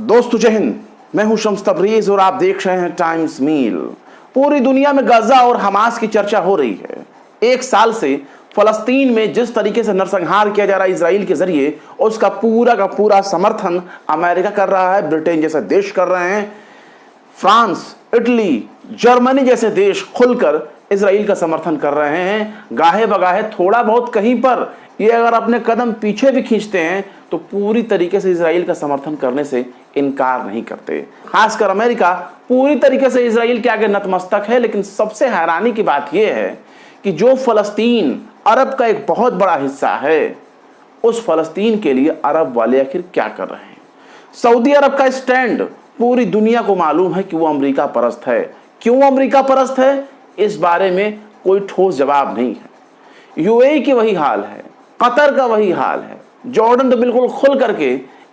दोस्तों जय हिंद, मैं हूं शम्स तबरीज और आप देख रहे हैं टाइम्स मील। पूरी दुनिया में गाजा और हमास की चर्चा हो रही है। एक साल से फलस्तीन में जिस तरीके से नरसंहार किया जा रहा है इसराइल के जरिए, उसका पूरा का पूरा समर्थन अमेरिका कर रहा है, ब्रिटेन जैसे देश कर रहे हैं, फ्रांस, इटली, जर्मनी जैसे देश खुलकर इसराइल का समर्थन कर रहे हैं। गाहे बगाहे थोड़ा बहुत कहीं पर ये अगर अपने कदम पीछे भी खींचते हैं तो पूरी तरीके से इसराइल का समर्थन करने से इनकार नहीं करते। खासकर अमेरिका पूरी तरीके से इसराइल के आगे नतमस्तक है। लेकिन सबसे हैरानी की बात यह है कि जो फलस्तीन अरब का एक बहुत बड़ा हिस्सा है, उस फलस्तीन के लिए अरब वाले आखिर क्या कर रहे हैं। सऊदी अरब का स्टैंड पूरी दुनिया को मालूम है कि वो अमेरिका परस्त है। क्यों अमेरिका परस्त है, इस बारे में कोई ठोस जवाब नहीं है। यूएई की वही हाल है, कतर का वही हाल है। जॉर्डन तो बिल्कुल खुल करके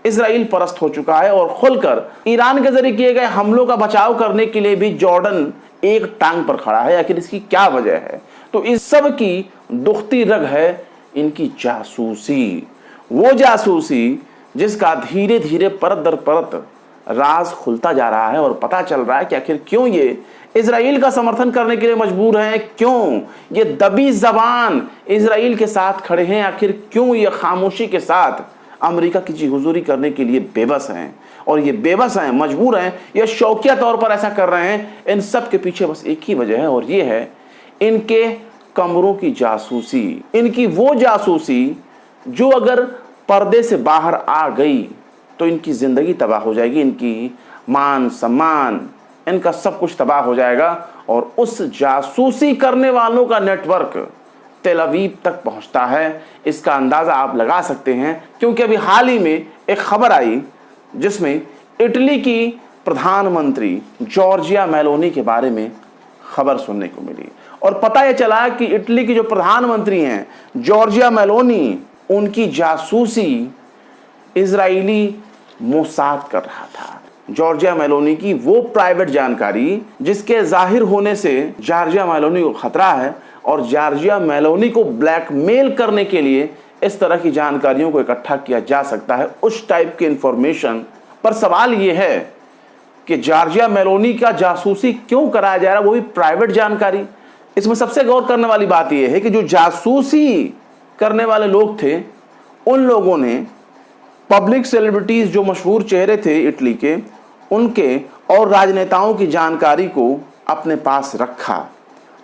इसराइल परस्त हो चुका है और खुलकर ईरान के जरिए किए गए हमलों का बचाव करने के लिए भी जॉर्डन एक टांग पर खड़ा है। आखिर इसकी क्या वजह है? तो इस सब की दुखती रग है इनकी जासूसी। वो जासूसी जिसका धीरे धीरे परत दर परत राज खुलता जा रहा है और पता चल रहा है कि आखिर क्यों ये इजराइल का समर्थन करने के लिए मजबूर हैं, क्यों ये दबी जबान इजराइल के साथ खड़े हैं, आखिर क्यों ये खामोशी के साथ अमेरिका की जी हुजूरी करने के लिए बेबस हैं। और ये बेबस हैं, मजबूर हैं, ये शौकिया तौर पर ऐसा कर रहे हैं। इन सब के पीछे बस एक ही वजह है और ये है इनके कमरों की जासूसी। इनकी वो जासूसी जो अगर पर्दे से बाहर आ गई तो इनकी जिंदगी तबाह हो जाएगी, इनकी मान सम्मान, इनका सब कुछ तबाह हो जाएगा। और उस जासूसी करने वालों का नेटवर्क तेल अवीव तक पहुंचता है। इसका अंदाजा आप लगा सकते हैं क्योंकि अभी हाल ही में एक खबर आई जिसमें इटली की प्रधानमंत्री जॉर्जिया मेलोनी के बारे में खबर सुनने को मिली और पता यह चला कि इटली की जो प्रधानमंत्री हैं जॉर्जिया मेलोनी, उनकी जासूसी इजरायली मोसाद कर रहा था। जॉर्जिया मेलोनी की वो प्राइवेट जानकारी जिसके जाहिर होने से जॉर्जिया मेलोनी को खतरा है और जॉर्जिया मेलोनी को ब्लैकमेल करने के लिए इस तरह की जानकारियों को इकट्ठा किया जा सकता है, उस टाइप की इंफॉर्मेशन। पर सवाल यह है कि जॉर्जिया मेलोनी का जासूसी क्यों कराया जा रहा है, वो भी प्राइवेट जानकारी। इसमें सबसे गौर करने वाली बात यह है कि जो जासूसी करने वाले लोग थे, उन लोगों ने पब्लिक सेलिब्रिटीज, जो मशहूर चेहरे थे इटली के, उनके और राजनेताओं की जानकारी को अपने पास रखा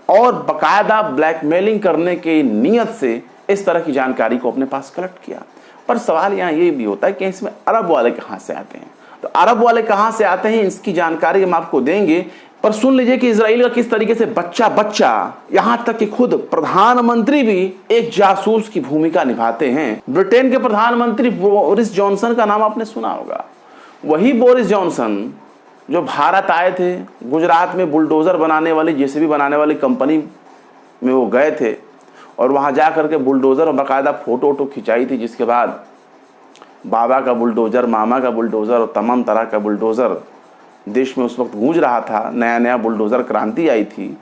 और बकायदा ब्लैकमेलिंग करने की नीयत से इस तरह की जानकारी को अपने पास कलेक्ट किया। पर सवाल यहाँ ये भी होता है कि इसमें अरब वाले कहाँ से आते हैं। तो अरब वाले कहाँ से आते हैं, इसकी जानकारी हम आपको देंगे। पर सुन लीजिए कि इजराइल का किस तरीके से बच्चा बच्चा, यहां तक कि खुद प्रधानमंत्री भी एक जासूस की भूमिका निभाते हैं। ब्रिटेन के प्रधानमंत्री बोरिस जॉनसन का नाम आपने सुना होगा। वही बोरिस जॉनसन जो भारत आए थे, गुजरात में बुलडोजर बनाने वाली, जेसीबी बनाने वाली कंपनी में वो गए थे और वहां जा करके बुलडोजर और बाकायदा फोटो वोटो खिंचाई थी, जिसके बाद बाबा का बुलडोजर, मामा का बुलडोजर और तमाम तरह का बुलडोजर देश में उस वक्त गूंज रहा था। नया नया बुलडोजर क्रांति आई थी,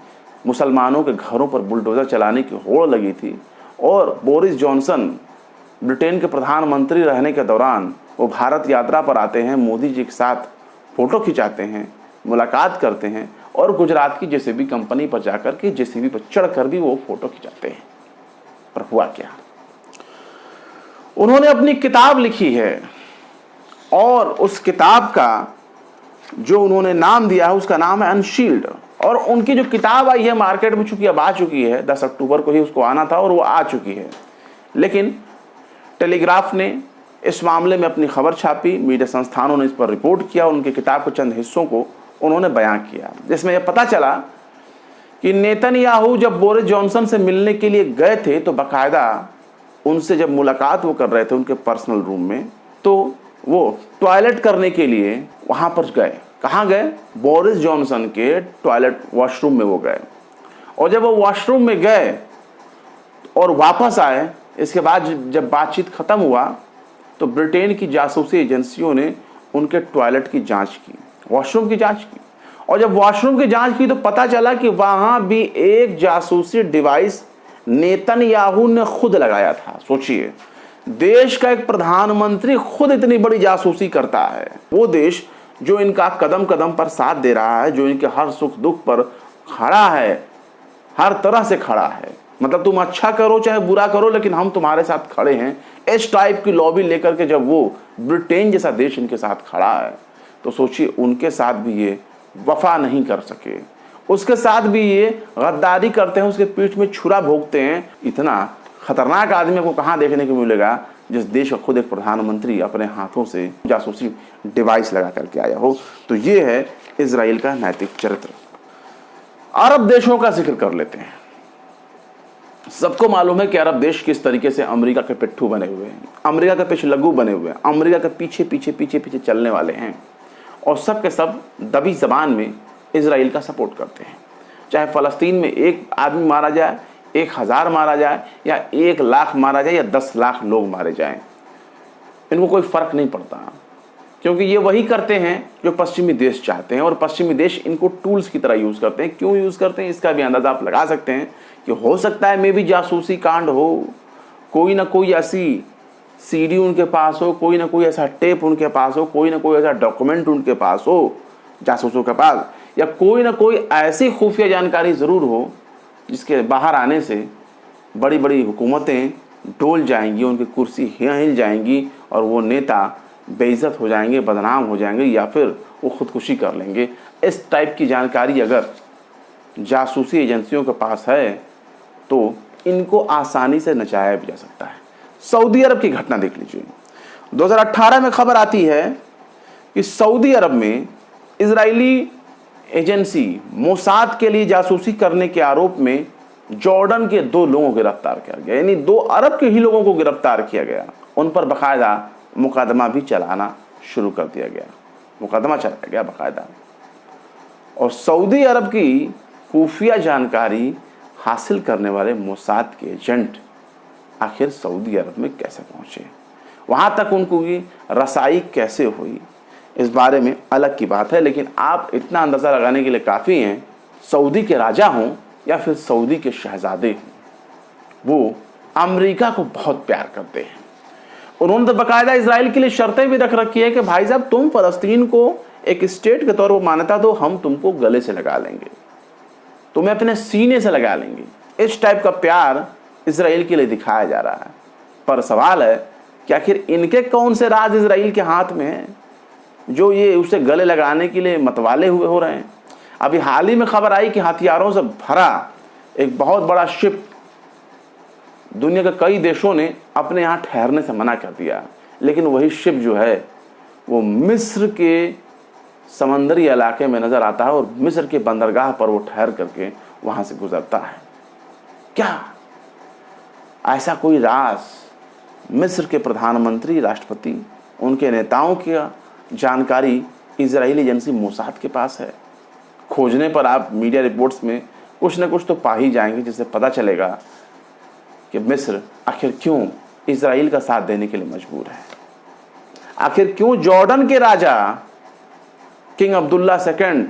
मुसलमानों के घरों पर बुलडोजर चलाने की होड़ लगी थी। और बोरिस जॉनसन ब्रिटेन के प्रधानमंत्री रहने के दौरान वो भारत यात्रा पर आते हैं, मोदी जी के साथ फ़ोटो खिंचाते हैं, मुलाकात करते हैं और गुजरात की जेसीबी कंपनी पर जाकर के जेसीबी पर चढ़कर भी वो फ़ोटो खिंचाते हैं। पर हुआ क्या, उन्होंने अपनी किताब लिखी है और उस किताब का जो उन्होंने नाम दिया है उसका नाम है अनशील्ड। और उनकी जो किताब आई है मार्केट में, चूंकि अब आ चुकी है, 10 अक्टूबर को ही उसको आना था और वो आ चुकी है, लेकिन टेलीग्राफ ने इस मामले में अपनी खबर छापी, मीडिया संस्थानों ने इस पर रिपोर्ट किया और उनकी किताब के चंद हिस्सों को उन्होंने बयां किया, जिसमें यह पता चला कि नेतन्याहू जब बोरिस जॉनसन से मिलने के लिए गए थे तो बाकायदा उनसे जब मुलाकात वो कर रहे थे उनके पर्सनल रूम में, तो वो टॉयलेट करने के लिए वहां पर गए। कहाँ गए? बोरिस जॉनसन के टॉयलेट वॉशरूम में वो गए। और जब वो वॉशरूम में गए और वापस आए, इसके बाद जब बातचीत खत्म हुआ तो ब्रिटेन की जासूसी एजेंसियों ने उनके टॉयलेट की जांच की, वॉशरूम की जांच की। और जब वॉशरूम की जांच की तो पता चला कि वहां भी एक जासूसी डिवाइस नेतन्याहू ने खुद लगाया था। सोचिए, देश का एक प्रधानमंत्री खुद इतनी बड़ी जासूसी करता है, वो देश जो इनका कदम कदम पर साथ दे रहा है, जो इनके हर सुख दुख पर खड़ा है, हर तरह से खड़ा है, मतलब तुम अच्छा करो चाहे बुरा करो लेकिन हम तुम्हारे साथ खड़े हैं, इस टाइप की लॉबी लेकर के जब वो ब्रिटेन जैसा देश इनके साथ खड़ा है, तो सोचिए उनके साथ भी ये वफा नहीं कर सके, उसके साथ भी ये गद्दारी करते हैं, उसके पीठ में छुरा भोगते हैं। इतना खतरनाक आदमी को कहाँ देखने को मिलेगा जिस देश का खुद एक प्रधानमंत्री अपने हाथों से जासूसी डिवाइस लगा करके आया हो। तो ये है इजराइल का नैतिक चरित्र। अरब देशों का जिक्र कर लेते हैं। सबको मालूम है कि अरब देश किस तरीके से अमेरिका के पिट्ठू बने हुए हैं, अमेरिका के पीछे लग्गू बने हुए हैं, अमेरिका के पीछे पीछे पीछे पीछे चलने वाले हैं, और सब के सब दबी जबान में इजराइल का सपोर्ट करते हैं। चाहे फ़लस्तीन में एक आदमी मारा जाए, 1000 मारा जाए, या 1 लाख मारा जाए, या 10 लाख लोग मारे जाएं, इनको कोई फ़र्क नहीं पड़ता, क्योंकि ये वही करते हैं जो पश्चिमी देश चाहते हैं, और पश्चिमी देश इनको टूल्स की तरह यूज़ करते हैं। क्यों यूज़ करते हैं इसका भी अंदाज़ा आप लगा सकते हैं कि हो सकता है मे भी जासूसी कांड हो, कोई ना कोई ऐसी सीडी उनके पास हो, कोई ना कोई ऐसा टेप उनके पास हो, कोई ना कोई ऐसा डॉक्यूमेंट उनके पास हो जासूसों के पास, या कोई ना कोई ऐसी खुफिया जानकारी ज़रूर हो जिसके बाहर आने से बड़ी बड़ी हुकूमतें डोल जाएंगी, उनकी कुर्सी हिल जाएंगी, और वो नेता बेइज्जत हो जाएंगे, बदनाम हो जाएंगे, या फिर वो खुदकुशी कर लेंगे। इस टाइप की जानकारी अगर जासूसी एजेंसियों के पास है तो इनको आसानी से नचाया भी जा सकता है। सऊदी अरब की घटना देख लीजिए। 2018 में खबर आती है कि सऊदी अरब में इजरायली एजेंसी मोसाद के लिए जासूसी करने के आरोप में जॉर्डन के 2 लोगों को गिरफ्तार किया गया, यानी 2 अरब के ही लोगों को गिरफ्तार किया गया। उन पर बाकायदा मुकदमा भी चलाना शुरू कर दिया गया, मुकदमा चलाया गया बाकायदा। और सऊदी अरब की खुफिया जानकारी हासिल करने वाले मोसाद के एजेंट आखिर सऊदी अरब में कैसे पहुंचे, वहाँ तक उनको की रसाई कैसे हुई, इस बारे में अलग की बात है। लेकिन आप इतना अंदाज़ा लगाने के लिए काफ़ी हैं, सऊदी के राजा हों या फिर सऊदी के शहजादे हों, वो अमेरिका को बहुत प्यार करते हैं। उन्होंने तो बाकायदा इजराइल के लिए शर्तें भी रख रखी है कि भाई साहब तुम फ़लस्तीन को एक स्टेट के तौर पर मान्यता दो, हम तुमको गले से लगा लेंगे, तुम्हें अपने सीने से लगा लेंगे। इस टाइप का प्यार इजराइल के लिए दिखाया जा रहा है। पर सवाल है कि आखिर इनके कौन से राज इजराइल के हाथ में हैं जो ये उसे गले लगाने के लिए मतवाले हुए हो रहे हैं। अभी हाल ही में खबर आई कि हथियारों से भरा एक बहुत बड़ा शिप दुनिया के कई देशों ने अपने यहाँ ठहरने से मना कर दिया, लेकिन वही शिप जो है वो मिस्र के समंदरी इलाके में नज़र आता है, और मिस्र के बंदरगाह पर वो ठहर करके वहाँ से गुजरता है। क्या ऐसा कोई राज मिस्र के प्रधानमंत्री, राष्ट्रपति, उनके नेताओं की जानकारी इजरायली एजेंसी मोसाद के पास है? खोजने पर आप मीडिया रिपोर्ट्स में कुछ न कुछ तो पा ही जाएंगे, जिससे पता चलेगा कि मिस्र आखिर क्यों इजराइल का साथ देने के लिए मजबूर है, आखिर क्यों जॉर्डन के राजा किंग अब्दुल्ला II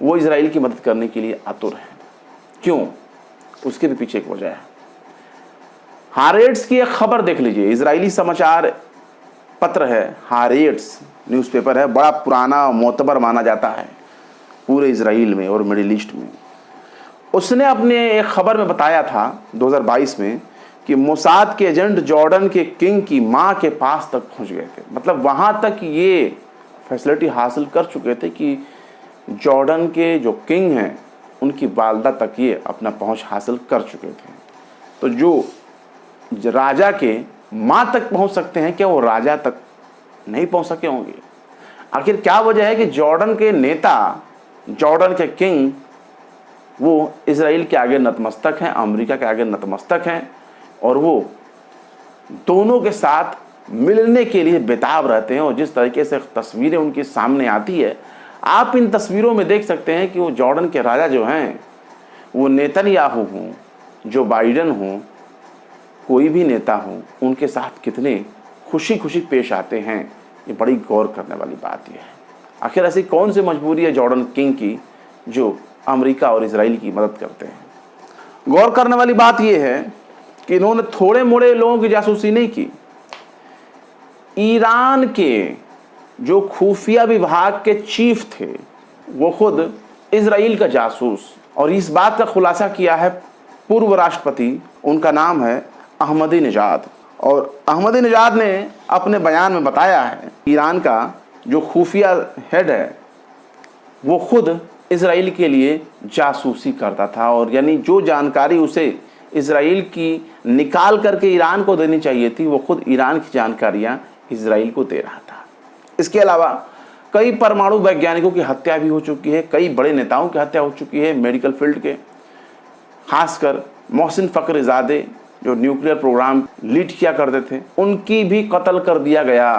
वो इजराइल की मदद करने के लिए आतुर हैं, क्यों, उसके भी पीछे एक वजह है। हारेट्स की एक खबर देख लीजिए, इजरायली समाचार पत्र है, हारेट्स न्यूज़पेपर है, बड़ा पुराना मोतबर माना जाता है पूरे इजराइल में और मिडिल ईस्ट में। उसने अपने एक खबर में बताया था 2022 में कि मोसाद के एजेंट जॉर्डन के किंग की मां के पास तक पहुंच गए थे, मतलब वहां तक ये फैसिलिटी हासिल कर चुके थे कि जॉर्डन के जो किंग हैं उनकी वालदा तक ये अपना पहुंच हासिल कर चुके थे। तो जो राजा के मां तक पहुंच सकते हैं, क्या वो राजा तक नहीं पहुंच सके होंगे? आखिर क्या वजह है कि जॉर्डन के नेता, जॉर्डन के किंग वो इजराइल के आगे नतमस्तक हैं, अमेरिका के आगे नतमस्तक हैं, और वो दोनों के साथ मिलने के लिए बेताब रहते हैं। और जिस तरीके से तस्वीरें उनके सामने आती है, आप इन तस्वीरों में देख सकते हैं कि वो जॉर्डन के राजा जो हैं, वो नेतन्याहू हों, जो बाइडन हों, कोई भी नेता हो, उनके साथ कितने खुशी खुशी पेश आते हैं। ये बड़ी गौर करने वाली बात ये है। आखिर ऐसी कौन सी मजबूरी है जॉर्डन किंग की जो अमेरिका और इजराइल की मदद करते हैं? गौर करने वाली बात यह है कि इन्होंने थोड़े मोड़े लोगों की जासूसी नहीं की। ईरान के जो खुफिया विभाग के चीफ थे वो खुद इजराइल का जासूस, और इस बात का खुलासा किया है पूर्व राष्ट्रपति, उनका नाम है अहमदीनेजाद। और अहमदीनेजाद ने अपने बयान में बताया है ईरान का जो खुफिया हेड है वो खुद इजराइल के लिए जासूसी करता था, और यानी जो जानकारी उसे इजराइल की निकाल करके ईरान को देनी चाहिए थी वो खुद ईरान की जानकारियां इजराइल को दे रहा था। इसके अलावा कई परमाणु वैज्ञानिकों की हत्या भी हो चुकी है, कई बड़े नेताओं की हत्या हो चुकी है मेडिकल फील्ड के, खासकर मोहसिन फ़खरीज़ादे जो न्यूक्लियर प्रोग्राम लीड किया करते थे, उनकी भी कत्ल कर दिया गया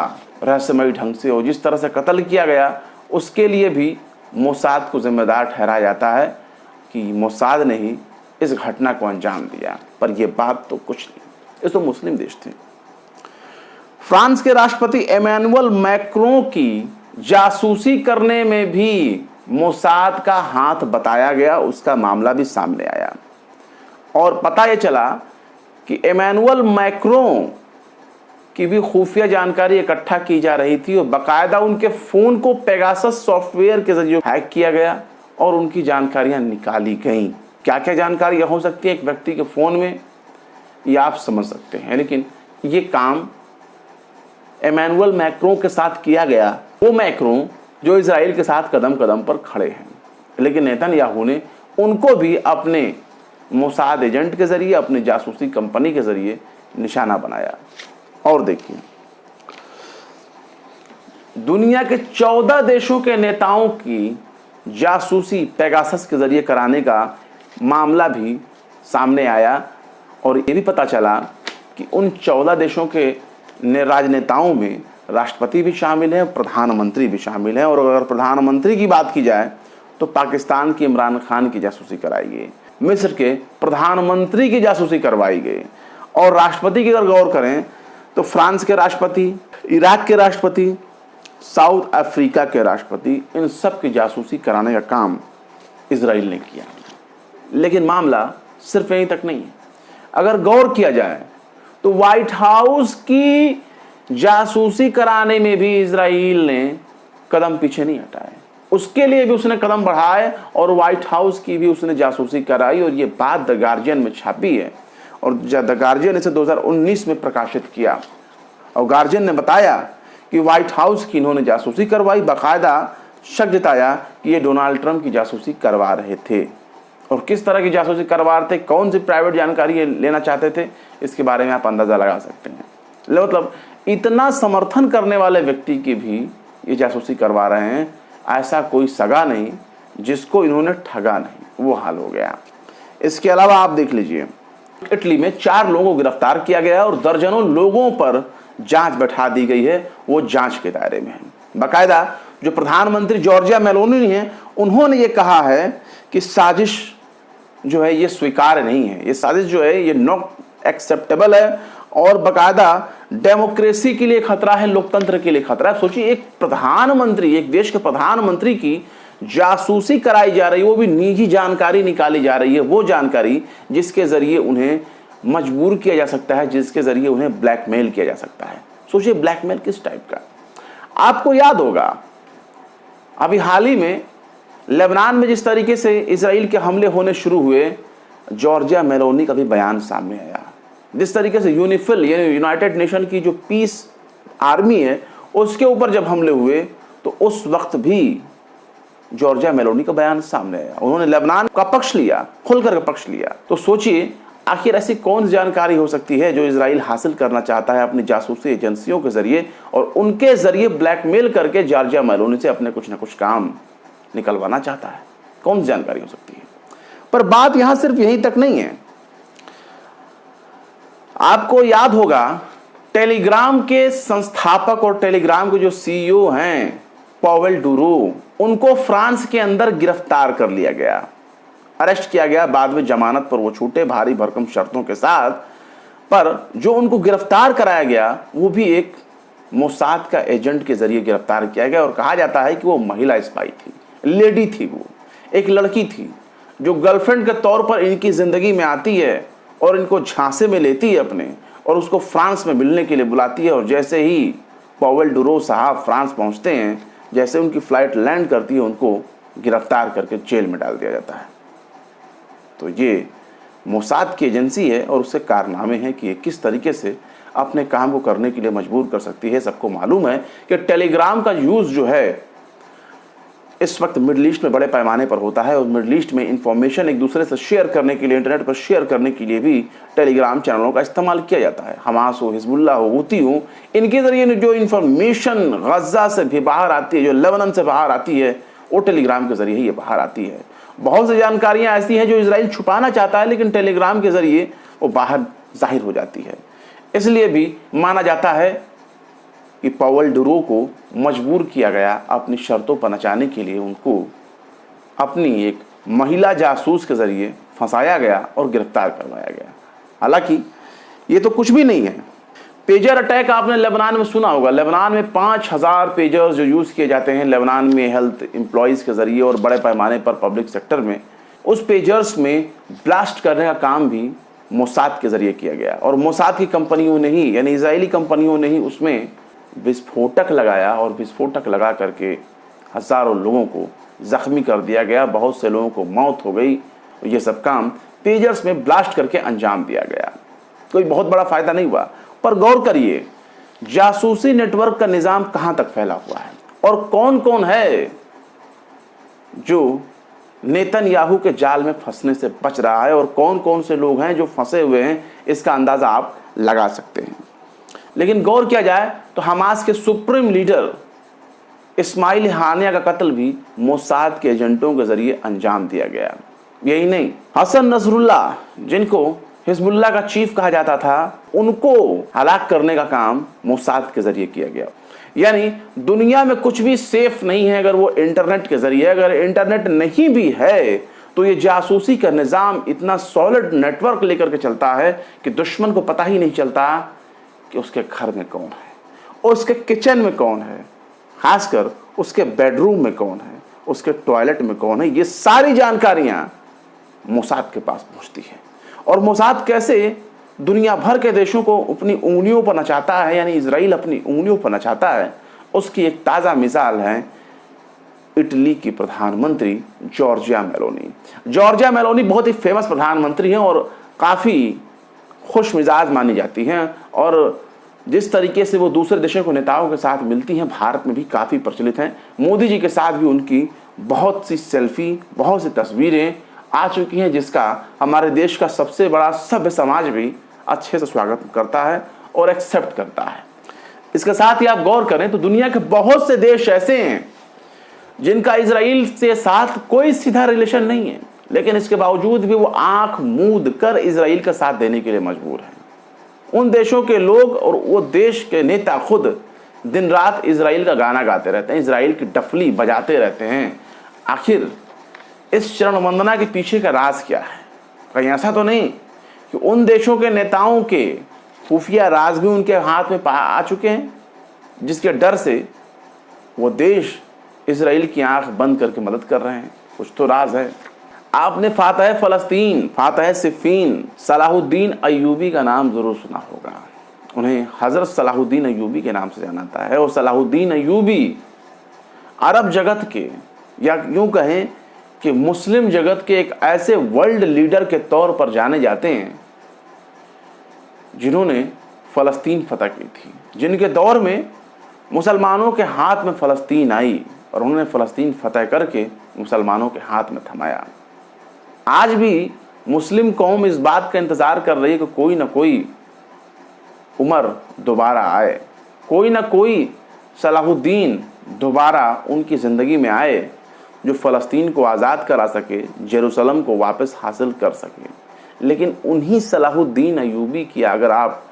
रहस्यमयी ढंग से। और जिस तरह से कत्ल किया गया उसके लिए भी मोसाद को जिम्मेदार ठहराया जाता है कि मोसाद ने ही इस घटना को अंजाम दिया, पर यह बात तो कुछ नहीं, ये तो मुस्लिम देश थे। फ्रांस के राष्ट्रपति इमैनुअल मैक्रों की जासूसी करने में भी मोसाद का हाथ बताया गया, उसका मामला भी सामने आया और पता यह चला कि इमैनुअल मैक्रों की भी खुफिया जानकारी इकट्ठा की जा रही थी और बाकायदा उनके फ़ोन को पेगासस सॉफ्टवेयर के जरिए हैक किया गया और उनकी जानकारियां निकाली गईं। क्या क्या जानकारियां हो सकती है एक व्यक्ति के फ़ोन में, ये आप समझ सकते हैं, लेकिन ये काम इमैनुअल मैक्रों के साथ किया गया। वो मैक्रों जो इजराइल के साथ कदम कदम पर खड़े हैं, लेकिन नेतन्याहू ने उनको भी अपने मोसाद एजेंट के जरिए, अपने जासूसी कंपनी के जरिए निशाना बनाया। और देखिए, दुनिया के 14 देशों के नेताओं की जासूसी पेगासस के जरिए कराने का मामला भी सामने आया और ये भी पता चला कि उन 14 देशों के राजनेताओं में राष्ट्रपति भी शामिल हैं, प्रधानमंत्री भी शामिल हैं। और अगर प्रधानमंत्री की बात की जाए तो पाकिस्तान के इमरान खान की जासूसी कराई गई, मिस्र के प्रधानमंत्री की जासूसी करवाई गई, और राष्ट्रपति की अगर गौर करें तो फ्रांस के राष्ट्रपति, इराक के राष्ट्रपति, साउथ अफ्रीका के राष्ट्रपति, इन सब की जासूसी कराने का काम इजराइल ने किया। लेकिन मामला सिर्फ यहीं तक नहीं है। अगर गौर किया जाए तो व्हाइट हाउस की जासूसी कराने में भी इजराइल ने कदम पीछे नहीं हटाए, उसके लिए भी उसने कदम बढ़ाए और व्हाइट हाउस की भी उसने जासूसी कराई। और ये बात द गार्जियन में छापी है और द गार्जियन इसे 2019 में प्रकाशित किया और गार्जियन ने बताया कि व्हाइट हाउस की इन्होंने जासूसी करवाई, बाकायदा शक जताया कि ये डोनाल्ड ट्रंप की जासूसी करवा रहे थे। और किस तरह की जासूसी करवा रहे थे, कौन सी प्राइवेट जानकारी लेना चाहते थे, इसके बारे में आप अंदाज़ा लगा सकते हैं। मतलब इतना समर्थन करने वाले व्यक्ति की भी ये जासूसी करवा रहे हैं, ऐसा कोई सगा नहीं जिसको इन्होंने ठगा नहीं, वो हाल हो गया। इसके अलावा आप देख लीजिए, इटली में 4 लोगों को गिरफ्तार किया गया और दर्जनों लोगों पर जांच बैठा दी गई है, वो जांच के दायरे में है। बाकायदा जो प्रधानमंत्री जॉर्जिया मेलोनी हैं, उन्होंने ये कहा है कि साजिश जो है ये स्वीकार्य नहीं है, ये साजिश जो है ये नॉट एक्सेप्टेबल है और बाकायदा डेमोक्रेसी के लिए खतरा है, लोकतंत्र के लिए खतरा है। सोचिए, एक प्रधानमंत्री, एक देश के प्रधानमंत्री की जासूसी कराई जा रही है, वो भी निजी जानकारी निकाली जा रही है, वो जानकारी जिसके जरिए उन्हें मजबूर किया जा सकता है, जिसके जरिए उन्हें ब्लैकमेल किया जा सकता है। सोचिए ब्लैकमेल किस टाइप का। आपको याद होगा अभी हाल ही में लेबनान में जिस तरीके से इजराइल के हमले होने शुरू हुए, जॉर्जिया मेलोनी का भी बयान सामने आया। जिस तरीके से यूनिफिल यानी यूनाइटेड नेशन की जो पीस आर्मी है उसके ऊपर जब हमले हुए तो उस वक्त भी जॉर्जिया मेलोनी का बयान सामने आया। उन्होंने लेबनान का पक्ष लिया, खुलकर का पक्ष लिया। तो सोचिए आखिर ऐसी कौन सी जानकारी हो सकती है जो इजराइल हासिल करना चाहता है अपनी जासूसी एजेंसियों के जरिए और उनके जरिए ब्लैकमेल करके जॉर्जिया मेलोनी से अपने कुछ ना कुछ काम निकलवाना चाहता है। कौन सी जानकारी हो सकती है। पर बात यहां सिर्फ यहीं तक नहीं है। आपको याद होगा टेलीग्राम के संस्थापक और टेलीग्राम के जो सीईओ हैं पॉवेल डुरो, उनको फ्रांस के अंदर गिरफ्तार कर लिया गया, अरेस्ट किया गया। बाद में जमानत पर वो छूटे भारी भरकम शर्तों के साथ। पर जो उनको गिरफ्तार कराया गया वो भी एक मोसाद का एजेंट के जरिए गिरफ्तार किया गया और कहा जाता है कि वो महिला स्पाई थी, लेडी थी, वो एक लड़की थी जो गर्लफ्रेंड के तौर पर इनकी जिंदगी में आती है और इनको झांसे में लेती है अपने, और उसको फ्रांस में मिलने के लिए बुलाती है। और जैसे ही पॉवेल डुरो साहब फ्रांस पहुंचते हैं, जैसे उनकी फ़्लाइट लैंड करती है, उनको गिरफ्तार करके जेल में डाल दिया जाता है। तो ये मोसाद की एजेंसी है और उसके कारनामे हैं कि ये किस तरीके से अपने काम को करने के लिए मजबूर कर सकती है। सबको मालूम है कि टेलीग्राम का यूज़ जो है इस वक्त मिडल ईस्ट में बड़े पैमाने पर होता है, और मिडल ईस्ट में इंफॉर्मेशन एक दूसरे से शेयर करने के लिए, इंटरनेट पर शेयर करने के लिए भी टेलीग्राम चैनलों का इस्तेमाल किया जाता है। हमास हो, हिजबुल्लाह हो, हुती हो, इनके ज़रिए जो इंफॉर्मेशन गज़ा से भी बाहर आती है, जो लेबनान से बाहर आती है, वो टेलीग्राम के ज़रिए ही ये बाहर आती है। बहुत सी जानकारियाँ ऐसी हैं जो इजराइल छुपाना चाहता है, लेकिन टेलीग्राम के ज़रिए वो बाहर जाहिर हो जाती है। इसलिए भी माना जाता है कि पॉवेल डुरो को मजबूर किया गया अपनी शर्तों पर नचाने के लिए। उनको अपनी एक महिला जासूस के ज़रिए फंसाया गया और गिरफ्तार करवाया गया। हालांकि ये तो कुछ भी नहीं है। पेजर अटैक आपने लेबनान में सुना होगा। लेबनान में 5000 पेजर्स जो यूज़ किए जाते हैं लेबनान में हेल्थ एम्प्लॉयज़ के ज़रिए और बड़े पैमाने पर पब्लिक सेक्टर में, उस पेजर्स में ब्लास्ट करने का काम भी मोसाद के ज़रिए किया गया। और मोसाद की कंपनियों ने ही, यानी इजरायली कंपनियों ने ही उसमें विस्फोटक लगाया, और विस्फोटक लगा करके हज़ारों लोगों को ज़ख्मी कर दिया गया, बहुत से लोगों को मौत हो गई। ये सब काम पेजर्स में ब्लास्ट करके अंजाम दिया गया। कोई बहुत बड़ा फ़ायदा नहीं हुआ। पर गौर करिए, जासूसी नेटवर्क का निज़ाम कहाँ तक फैला हुआ है और कौन कौन है जो नेतन्याहू के जाल में फंसने से बच रहा है, और कौन कौन से लोग हैं जो फंसे हुए हैं, इसका अंदाज़ा आप लगा सकते हैं। लेकिन गौर किया जाए तो हमास के सुप्रीम लीडर इस्माइल हानिया का कत्ल भी मोसाद के एजेंटों के ज़रिए अंजाम दिया गया। यही नहीं, हसन नसरुल्लाह, जिनको हिजबुल्लाह का चीफ कहा जाता था, उनको हलाक करने का काम मोसाद के ज़रिए किया गया। यानी दुनिया में कुछ भी सेफ नहीं है अगर वो इंटरनेट के ज़रिए, अगर इंटरनेट नहीं भी है तो ये जासूसी का निज़ाम इतना सॉलिड नेटवर्क लेकर के चलता है कि दुश्मन को पता ही नहीं चलता कि उसके घर में कौन है, उसके किचन में कौन है, खासकर उसके बेडरूम में कौन है, उसके टॉयलेट में कौन है। ये सारी जानकारियाँ मोसाद के पास पहुँचती है। और मोसाद कैसे दुनिया भर के देशों को अपनी उंगलियों पर नचाता है, यानी इजराइल अपनी उंगलियों पर नचाता है, उसकी एक ताज़ा मिसाल है इटली की प्रधानमंत्री जॉर्जिया मेलोनी। जॉर्जिया मेलोनी बहुत ही फेमस प्रधानमंत्री हैं और काफ़ी खुश मिजाज मानी जाती हैं, और जिस तरीके से वो दूसरे देशों के नेताओं के साथ मिलती हैं, भारत में भी काफ़ी प्रचलित हैं। मोदी जी के साथ भी उनकी बहुत सी सेल्फी, बहुत सी तस्वीरें आ चुकी हैं, जिसका हमारे देश का सबसे बड़ा सभ्य समाज भी अच्छे से स्वागत करता है और एक्सेप्ट करता है। इसके साथ ही आप गौर करें तो दुनिया के बहुत से देश ऐसे हैं जिनका इजराइल से साथ कोई सीधा रिलेशन नहीं है, लेकिन इसके बावजूद भी वो आंख मूंद कर इजराइल का साथ देने के लिए मजबूर हैं। उन देशों के लोग और वो देश के नेता खुद दिन रात इजराइल का गाना गाते रहते हैं, इजराइल की डफली बजाते रहते हैं। आखिर इस चरण वंदना के पीछे का राज क्या है? कहीं ऐसा तो नहीं कि उन देशों के नेताओं के खुफिया राज भी उनके हाथ में आ चुके हैं, जिसके डर से वो देश इजराइल की आंख बंद करके मदद कर रहे हैं? कुछ तो राज है। आपने फातह फ़लस्तीन, फातह सिफ़ीन, सलाहुद्दीन अय्यूबी का नाम ज़रूर सुना होगा। उन्हें हज़रत सलाहुद्दीन अय्यूबी के नाम से जाना जाता है। और सलाहुद्दीन अय्यूबी अरब जगत के, या यूँ कहें कि मुस्लिम जगत के एक ऐसे वर्ल्ड लीडर के तौर पर जाने जाते हैं जिन्होंने फ़लस्तीन फतह की थी, जिनके दौर में मुसलमानों के हाथ में फ़लस्तीन आई और उन्होंने फ़लस्तीन फतह करके मुसलमानों के हाथ में थमाया। आज भी मुस्लिम कौम इस बात का इंतज़ार कर रही है कि कोई ना कोई उमर दोबारा आए, कोई ना कोई सलाहुद्दीन दोबारा उनकी ज़िंदगी में आए जो फ़लस्तीन को आज़ाद करा सके, जेरूसलम को वापस हासिल कर सके। लेकिन उन्हीं सलाहुद्दीन अय्यूबी की अगर आप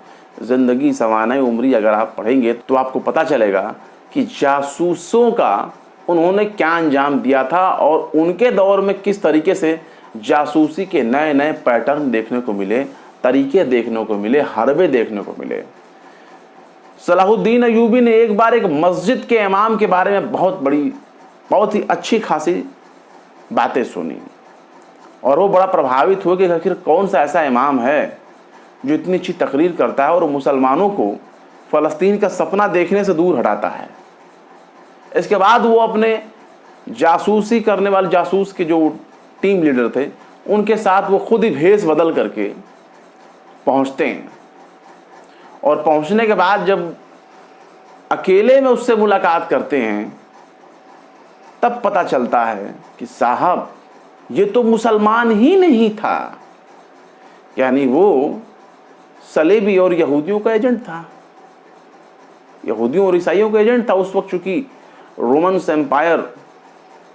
ज़िंदगी सवाना उम्री अगर आप पढ़ेंगे तो आपको पता चलेगा कि जासूसों का उन्होंने क्या अंजाम दिया था और उनके दौर में किस तरीके से जासूसी के नए नए पैटर्न देखने को मिले, तरीके देखने को मिले, हरबे देखने को मिले। सलाहुद्दीन अय्यूबी ने एक बार एक मस्जिद के इमाम के बारे में बहुत ही अच्छी खासी बातें सुनी और वो बड़ा प्रभावित हुए कि आखिर कौन सा ऐसा इमाम है जो इतनी अच्छी तकरीर करता है और मुसलमानों को फ़लस्तीन का सपना देखने से दूर हटाता है। इसके बाद वो अपने जासूसी करने वाले जासूस के जो टीम लीडर थे उनके साथ वो खुद ही भेष बदल करके पहुंचते हैं, और पहुंचने के बाद जब अकेले में उससे मुलाकात करते हैं तब पता चलता है कि साहब ये तो मुसलमान ही नहीं था, यानी वो सलेबी और यहूदियों का एजेंट था, यहूदियों और ईसाइयों का एजेंट था। उस वक्त चूंकि रोमन्स एम्पायर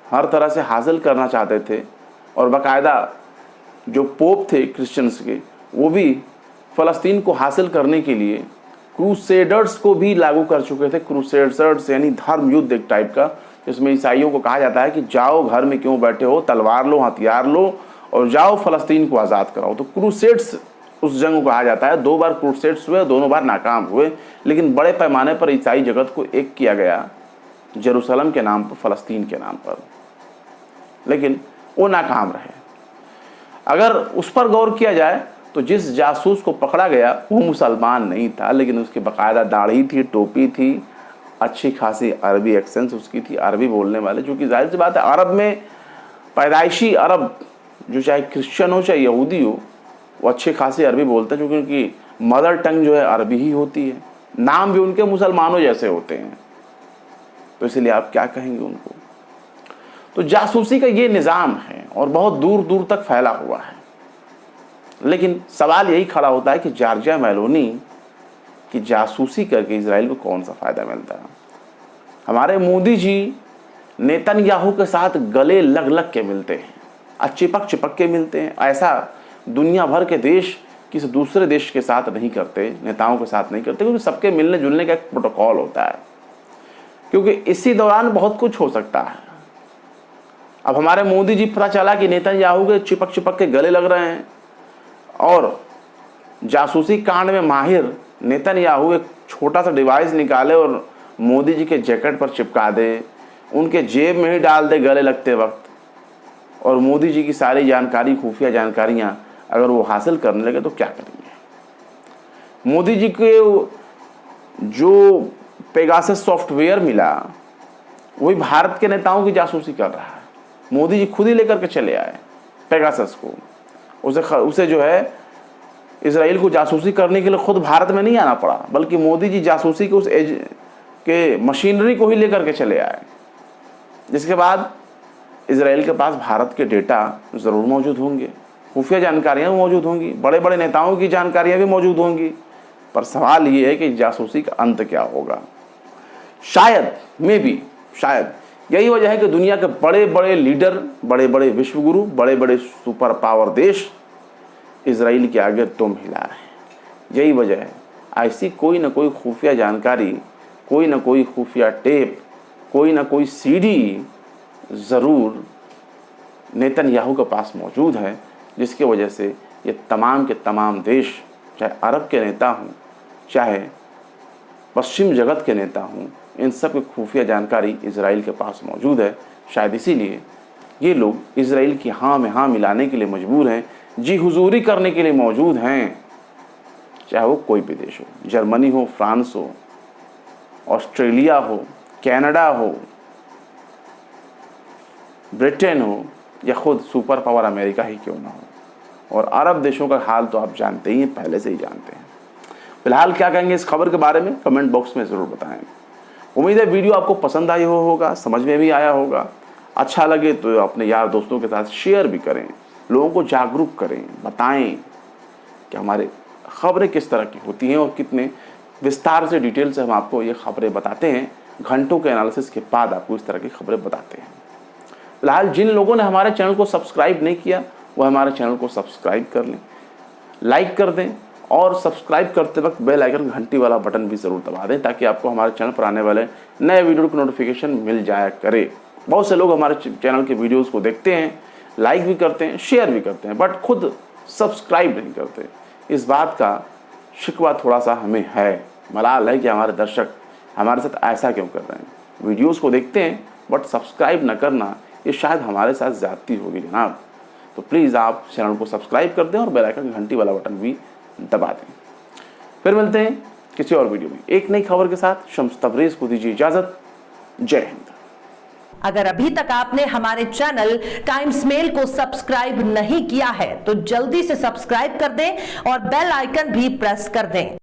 हर तरह से हासिल करना चाहते थे और बाकायदा जो पोप थे क्रिश्चियंस के वो भी फ़लस्तीन को हासिल करने के लिए क्रूसेडर्स को भी लागू कर चुके थे। क्रूसेडर्स यानी धर्म युद्ध एक टाइप का, जिसमें ईसाइयों को कहा जाता है कि जाओ घर में क्यों बैठे हो, तलवार लो, हथियार लो और जाओ फ़लस्तीन को आज़ाद कराओ। तो क्रूसेड्स उस जंग को कहा जाता है। 2 बार क्रूसेड्स हुए, दोनों बार नाकाम हुए, लेकिन बड़े पैमाने पर ईसाई जगत को एक किया गया जेरूसलम के नाम पर, फ़लस्तीन के नाम पर, लेकिन वो नाकाम रहे। अगर उस पर गौर किया जाए तो जिस जासूस को पकड़ा गया वो मुसलमान नहीं था, लेकिन उसकी बाकायदा दाढ़ी थी, टोपी थी, अच्छी खासी अरबी एक्सेंस उसकी थी, अरबी बोलने वाले, जो कि जाहिर सी बात है अरब में पैदाइशी अरब जो चाहे क्रिश्चियन हो चाहे यहूदी हो वो अच्छी खासी अरबी बोलते हैं, क्योंकि उनकी मदर टंग जो है अरबी ही होती है। नाम भी उनके मुसलमानों जैसे होते हैं, तो इसलिए आप क्या कहेंगे उनको। तो जासूसी का ये निज़ाम है और बहुत दूर दूर तक फैला हुआ है। लेकिन सवाल यही खड़ा होता है कि जॉर्जिया मेलोनी की जासूसी करके इजराइल को कौन सा फ़ायदा मिलता है। हमारे मोदी जी नेतन्याहू के साथ गले लग लग के मिलते हैं, चिपक चिपक के मिलते हैं। ऐसा दुनिया भर के देश किसी दूसरे देश के साथ नहीं करते, नेताओं के साथ नहीं करते, क्योंकि सबके मिलने जुलने का एक प्रोटोकॉल होता है, क्योंकि इसी दौरान बहुत कुछ हो सकता है। अब हमारे मोदी जी पता चला कि नेतन्याहू के चिपक चिपक के गले लग रहे हैं और जासूसी कांड में माहिर नेतन्याहू एक छोटा सा डिवाइस निकाले और मोदी जी के जैकेट पर चिपका दे, उनके जेब में ही डाल दे गले लगते वक्त, और मोदी जी की सारी जानकारी, खुफिया जानकारियां अगर वो हासिल करने लगे तो क्या करेंगे। मोदी जी के जो पेगासस सॉफ्टवेयर मिला वही भारत के नेताओं की जासूसी कर रहा है। मोदी जी खुद ही लेकर के चले आए पेगासस को, उसे जो है इजराइल को जासूसी करने के लिए खुद भारत में नहीं आना पड़ा, बल्कि मोदी जी जासूसी के उस के मशीनरी को ही लेकर के चले आए, जिसके बाद इजराइल के पास भारत के डेटा ज़रूर मौजूद होंगे, खुफिया जानकारियाँ मौजूद होंगी, बड़े बड़े नेताओं की जानकारियाँ भी मौजूद होंगी। पर सवाल ये है कि जासूसी का अंत क्या होगा। शायद यही वजह है कि दुनिया के बड़े बड़े लीडर, बड़े बड़े विश्वगुरु, बड़े बड़े सुपर पावर देश इजराइल के आगे तुम हिला रहे हैं। यही वजह है, ऐसी कोई ना कोई खुफिया जानकारी, कोई ना कोई खुफिया टेप, कोई ना कोई सीडी ज़रूर नेतन्याहू के पास मौजूद है, जिसकी वजह से ये तमाम के तमाम देश, चाहे अरब के नेता हों चाहे पश्चिम जगत के नेता हों, इन सब की खुफिया जानकारी इजराइल के पास मौजूद है। शायद इसीलिए ये लोग इजराइल की हाँ में हाँ मिलाने के लिए मजबूर हैं, जी हुजूरी करने के लिए मौजूद हैं, चाहे वो कोई भी देश हो, जर्मनी हो, फ्रांस हो, ऑस्ट्रेलिया हो, कनाडा हो, ब्रिटेन हो, या खुद सुपर पावर अमेरिका ही क्यों ना हो। और अरब देशों का हाल तो आप जानते ही हैं, पहले से ही जानते हैं। फिलहाल क्या कहेंगे इस खबर के बारे में कमेंट बॉक्स में ज़रूर बताएं। उम्मीद है वीडियो आपको पसंद आई होगा, समझ में भी आया होगा। अच्छा लगे तो अपने यार दोस्तों के साथ शेयर भी करें, लोगों को जागरूक करें, बताएं कि हमारे खबरें किस तरह की होती हैं और कितने विस्तार से, डिटेल से हम आपको ये खबरें बताते हैं। घंटों के एनालिसिस के बाद आपको इस तरह की खबरें बताते हैं। फिलहाल जिन लोगों ने हमारे चैनल को सब्सक्राइब नहीं किया वो हमारे चैनल को सब्सक्राइब कर लें, लाइक कर दें, और सब्सक्राइब करते वक्त बेल आइकन घंटी वाला बटन भी ज़रूर दबा दें, ताकि आपको हमारे चैनल पर आने वाले नए वीडियो की नोटिफिकेशन मिल जाया करे। बहुत से लोग हमारे चैनल के वीडियोज़ को देखते हैं, लाइक भी करते हैं, शेयर भी करते हैं, बट खुद सब्सक्राइब नहीं करते। इस बात का शिकवा थोड़ा सा हमें है, मलाल है कि हमारे दर्शक हमारे साथ ऐसा क्यों कर रहे हैं। वीडियोज़ को देखते हैं बट सब्सक्राइब न करना, ये शायद हमारे साथ ज़्यादती होगी जनाब। तो प्लीज़ आप चैनल को सब्सक्राइब कर दें और बेल आइकन घंटी वाला बटन भी दबा दें। फिर मिलते हैं किसी और वीडियो में एक नई खबर के साथ। शम्स तबरेज को दीजिए इजाजत। जय हिंद। अगर अभी तक आपने हमारे चैनल टाइम्स मेल को सब्सक्राइब नहीं किया है तो जल्दी से सब्सक्राइब कर दें और बेल आइकन भी प्रेस कर दें।